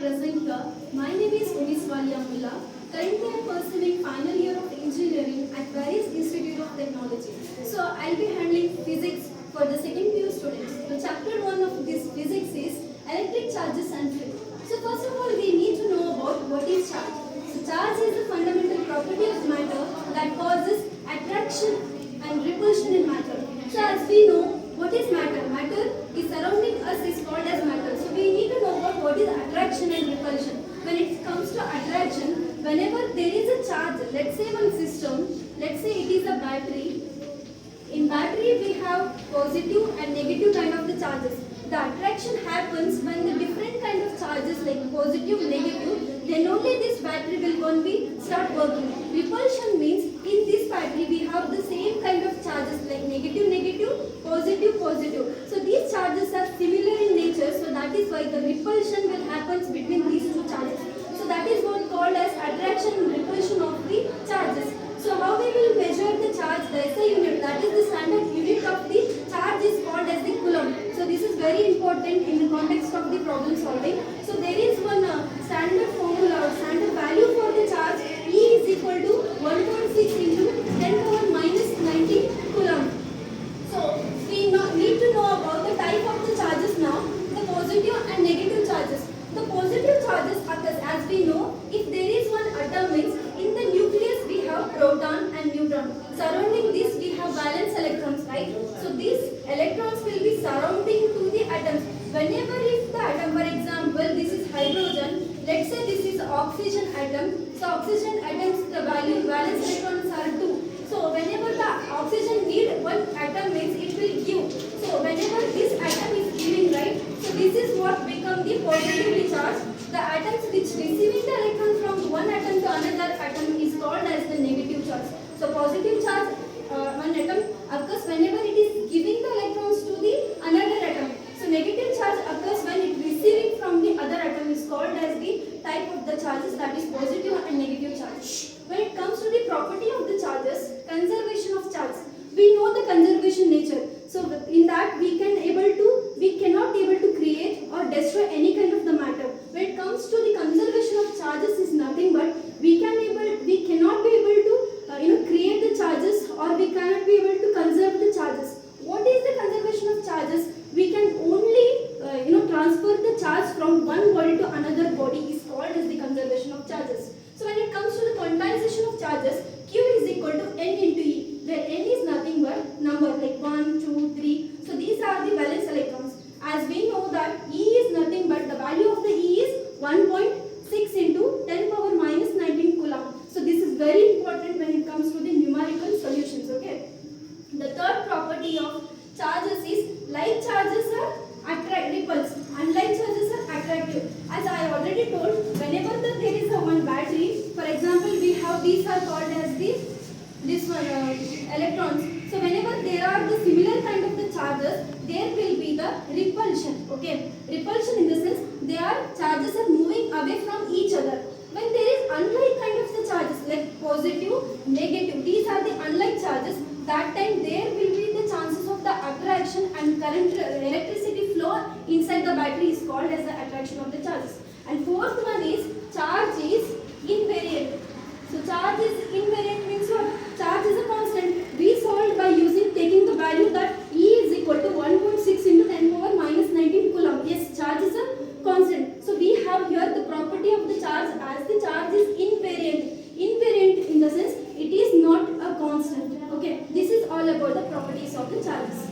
present here. My name is ummeswaleha. Currently I am pursuing final year of engineering at various Institute of Technology. So I'll be handling physics for the second year students. The chapter 1 of this physics is electric charges and field. So first of all we need to know about what is charge. So charge is the fundamental property of matter that causes attraction and repulsion in matter. So as we know, what is matter? Matter is surrounding us is called as matter. So we need to know about what is attraction and repulsion. When it comes to attraction, whenever there is a charge, let's say one system, let's say it is a battery. In battery we have positive and negative kind of the charges. The attraction happens when the different kind of charges like positive, negative, then only this battery will start working. Repulsion means in this battery we have the same kind of charges like negative, negative, positive, positive. So these charges are similar in nature, so that is why the repulsion will happen between these two charges. So that is what called as attraction and repulsion of the charges. So how we will measure the charge? The SI unit, that is the standard unit of the charge, is called as the coulomb. So this is very important in the context of the problem solving. So there is one standard formula or standard value for the charge. E is equal to 1.6 into 10 power minus 19 coulomb. So we need to know about the type of the charges now, the positive and negative charges. The positive charges occurs, as we know, if there is one atom, means in the nucleus we have proton and neutron. Surrounding this we have valence electrons, right? So these electrons will be surrounding to the atoms. Whenever if the atom, for example, this is hydrogen, let's say this is oxygen atom. So oxygen atoms, the valence electrons are 2. So whenever the oxygen need one atom, means it will give. So whenever this atom is giving, right? So this is what become the positively charged. The atoms which receiving the electrons from one atom to another atom is called as the negative charge. So positive charge, one atom occurs whenever it is giving the electrons to the another atom. So negative charge occurs when it receiving from the other atom, is called as the type of the charges, that is positive and negative charge. When it comes to the property of the charges, conservation of charge, we know the conservation nature. So in that we cannot able to create or destroy any kind of the matter. When it comes to the conservation of charges, is nothing but we cannot be able to create the charges, or we cannot be able to conserve the charges. What is the conservation of charges? We can only transfer the charge from one body to another body, is called as the conservation of charges. So when it comes to the quantization of charges, Q is equal to N into E, where N is nothing but number like 1, 2, 3. So these are the valence electrons. As we know that E is nothing but the value of the E is 1.6 into 10 power minus 19 coulomb. So this is very important when it comes to the numerical solutions. Okay. The third property of charges is like charges are repulsive, unlike charges are attractive. As I already told, whenever there is a one battery, for example, we have these are called as electrons. So whenever there are the similar kind of the charges, there will be the repulsion. Okay, repulsion in the sense charges are moving away from each other. When there is unlike kind of the charges like positive, negative, these are the unlike charges. That time there will be the chances of the attraction and current electricity flow inside the battery, is called as the attraction of the charges. And fourth one is charge is invariant. So charge is invariant means what? Charge is a constant. We solved by taking the value that E is equal to 1.6 into 10 power minus 19 coulomb. Yes, charge is a constant. So we have here the property of the charge as the charge is invariant. Invariant in the sense it is not a constant. Okay, this is all about the properties of the charges.